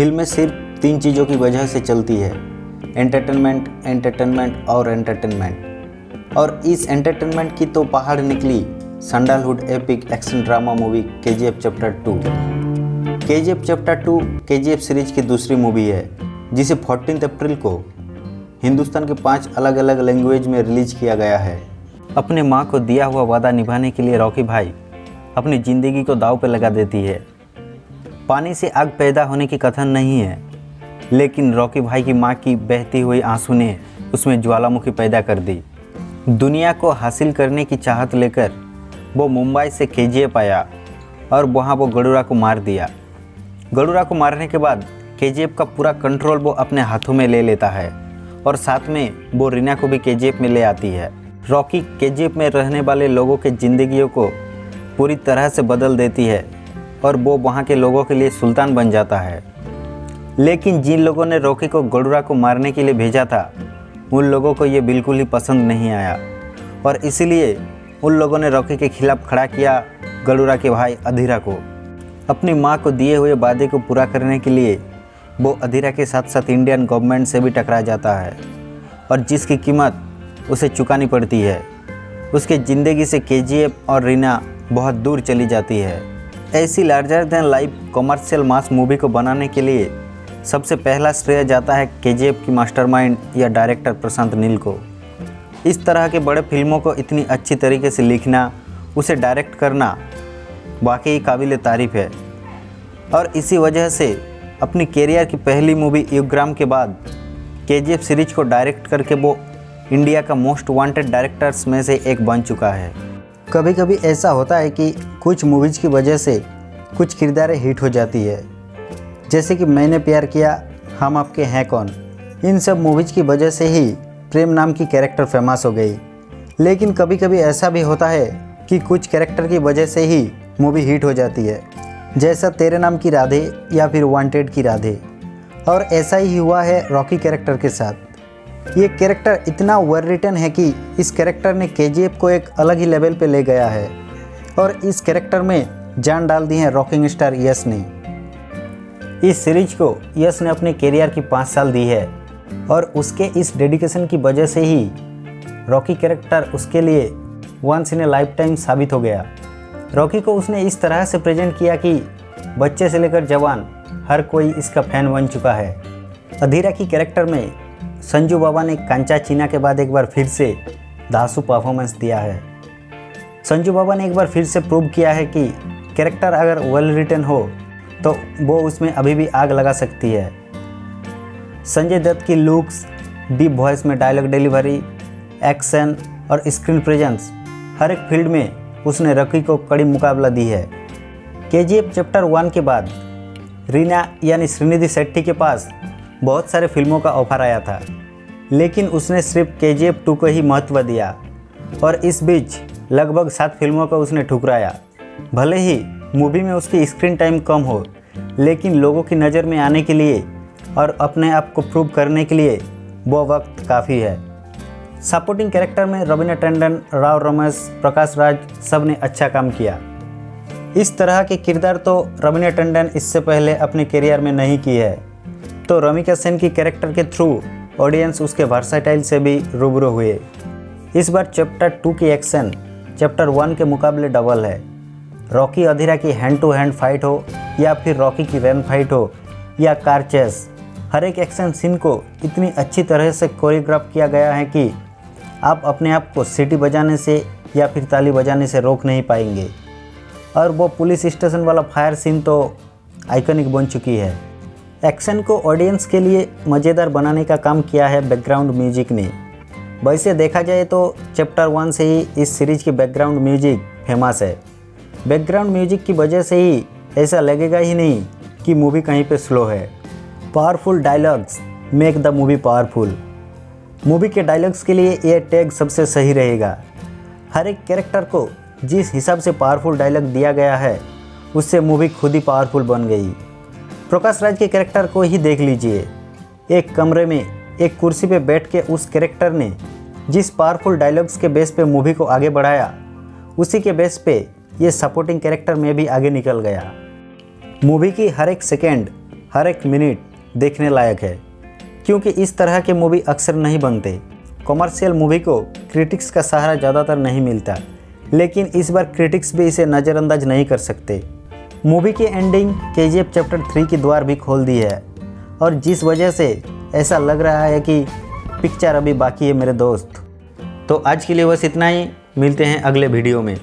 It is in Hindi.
फिल्में सिर्फ 3 चीज़ों की वजह से चलती है, एंटरटेनमेंट, एंटरटेनमेंट और एंटरटेनमेंट। और इस एंटरटेनमेंट की तो पहाड़ निकली sandalwood epic action drama movie KGF chapter 2। KGF chapter 2 KGF series की दूसरी मूवी है, जिसे 14 अप्रैल को हिंदुस्तान के 5 अलग अलग लैंग्वेज में रिलीज किया गया है। अपने माँ को दिया हुआ वादा निभाने के लिए रॉकी भाई अपनी ज़िंदगी को दांव पर लगा देती है। पानी से आग पैदा होने की कथन नहीं है, लेकिन रॉकी भाई की माँ की बहती हुई आंसू ने उसमें ज्वालामुखी पैदा कर दी। दुनिया को हासिल करने की चाहत लेकर वो मुंबई से केजीएफ आया और वहाँ वो गरुड़ा को मार दिया। गरुड़ा को मारने के बाद केजीएफ का पूरा कंट्रोल वो अपने हाथों में ले लेता है और साथ में वो रीना को भी केजीएफ में ले आती है। रॉकी केजीएफ में रहने वाले लोगों के ज़िंदगियों को पूरी तरह से बदल देती है और वो वहाँ के लोगों के लिए सुल्तान बन जाता है। लेकिन जिन लोगों ने रॉकी को गरुड़ा को मारने के लिए भेजा था, उन लोगों को ये बिल्कुल ही पसंद नहीं आया और इसीलिए उन लोगों ने रॉकी के खिलाफ खड़ा किया गरुड़ा के भाई अधीरा को। अपनी माँ को दिए हुए वादे को पूरा करने के लिए वो अधीरा के साथ साथ इंडियन गवर्नमेंट से भी टकरा जाता है और जिसकी कीमत उसे चुकानी पड़ती है। उसके ज़िंदगी से केजीएफ और रीना बहुत दूर चली जाती है। ऐसी larger than life commercial mass movie को बनाने के लिए सबसे पहला श्रेय जाता है केजीएफ की मास्टरमाइंड या डायरेक्टर प्रशांत नील को। इस तरह के बड़े फिल्मों को इतनी अच्छी तरीके से लिखना, उसे डायरेक्ट करना वाकई काबिल तारीफ़ है। और इसी वजह से अपनी कैरियर की पहली मूवी युगग्राम के बाद केजीएफ सीरीज को डायरेक्ट करके वो इंडिया का मोस्ट वांटेड डायरेक्टर्स में से एक बन चुका है। कभी कभी ऐसा होता है कि कुछ मूवीज़ की वजह से कुछ किरदारें हिट हो जाती है, जैसे कि मैंने प्यार किया, हम आपके हैं कौन। इन सब मूवीज़ की वजह से ही प्रेम नाम की कैरेक्टर फेमस हो गई। लेकिन कभी कभी ऐसा भी होता है कि कुछ कैरेक्टर की वजह से ही मूवी हिट हो जाती है, जैसा तेरे नाम की राधे या फिर वांटेड की राधे। और ऐसा ही हुआ है रॉकी कैरेक्टर के साथ। ये कैरेक्टर इतना वेल रिटन है कि इस कैरेक्टर ने केजीएफ को एक अलग ही लेवल पे ले गया है और इस कैरेक्टर में जान डाल दी है रॉकिंग स्टार यश ने। इस सीरीज को यश ने अपने कैरियर की 5 साल दी है और उसके इस डेडिकेशन की वजह से ही रॉकी कैरेक्टर उसके लिए once in a life time साबित हो गया। रॉकी को उसने इस तरह से प्रेजेंट किया कि बच्चे से लेकर जवान हर कोई इसका फैन बन चुका है। अधीरा की कैरेक्टर में संजू बाबा ने कांचा चीना के बाद एक बार फिर से धांसू परफॉर्मेंस दिया है। संजू बाबा ने एक बार फिर से प्रूव किया है कि कैरेक्टर अगर वेल रिटन हो तो वो उसमें अभी भी आग लगा सकती है। संजय दत्त की लुक्स, डीप वॉइस में डायलॉग डिलीवरी, एक्शन और स्क्रीन प्रेजेंस, हर एक फील्ड में उसने रॉकी को कड़ी मुकाबला दी है। केजीएफ चैप्टर 1 के बाद रीना यानी श्रीनिधि शेट्टी के पास बहुत सारे फिल्मों का ऑफर आया था, लेकिन उसने सिर्फ केजीएफ 2 को ही महत्व दिया और इस बीच लगभग 7 फिल्मों को उसने ठुकराया। भले ही मूवी में उसकी स्क्रीन टाइम कम हो, लेकिन लोगों की नज़र में आने के लिए और अपने आप को प्रूव करने के लिए वो वक्त काफ़ी है। सपोर्टिंग कैरेक्टर में रवीना टंडन, राव रमेश, प्रकाश राज सब ने अच्छा काम किया। इस तरह के किरदार तो रवीना टंडन इससे पहले अपने करियर में नहीं की है, तो रमिका सेन की कैरेक्टर के थ्रू ऑडियंस उसके वर्सेटाइल से भी रूबरू हुए। इस बार चैप्टर 2 की एक्शन चैप्टर 1 के मुकाबले डबल है। रॉकी अधीरा की हैंड टू हैंड फाइट हो या फिर रॉकी की रन फाइट हो या कार चेस, हर एक एक्शन सीन को इतनी अच्छी तरह से कोरियोग्राफ किया गया है कि आप अपने आप को सीटी बजाने से या फिर ताली बजाने से रोक नहीं पाएंगे। और वो पुलिस स्टेशन वाला फायर सीन तो आइकॉनिक बन चुकी है। एक्शन को ऑडियंस के लिए मज़ेदार बनाने का काम किया है बैकग्राउंड म्यूजिक ने। वैसे देखा जाए तो चैप्टर 1 से ही इस सीरीज की बैकग्राउंड म्यूजिक फेमस है। बैकग्राउंड म्यूजिक की वजह से ही ऐसा लगेगा ही नहीं कि मूवी कहीं पे स्लो है। Powerful dialogues make the movie powerful. Movie के डायलॉग्स के लिए ये टैग सबसे सही रहेगा। हर एक कैरेक्टर को जिस हिसाब से पावरफुल डायलॉग दिया गया है, उससे मूवी खुद ही पावरफुल बन गई। प्रकाश राज के कैरेक्टर को ही देख लीजिए। एक कमरे में एक कुर्सी पे बैठ के उस कैरेक्टर ने जिस पावरफुल डायलॉग्स के बेस पे मूवी को आगे बढ़ाया, उसी के बेस पे ये सपोर्टिंग कैरेक्टर में भी आगे निकल गया। मूवी की हर एक सेकेंड, हर एक मिनट देखने लायक है, क्योंकि इस तरह के मूवी अक्सर नहीं बनते। कॉमर्शियल मूवी को क्रिटिक्स का सहारा ज़्यादातर नहीं मिलता, लेकिन इस बार क्रिटिक्स भी इसे नज़रअंदाज नहीं कर सकते। मूवी की एंडिंग KGF चैप्टर 3 की द्वार भी खोल दी है, और जिस वजह से ऐसा लग रहा है कि पिक्चर अभी बाकी है मेरे दोस्त। तो आज के लिए बस इतना ही, मिलते हैं अगले वीडियो में।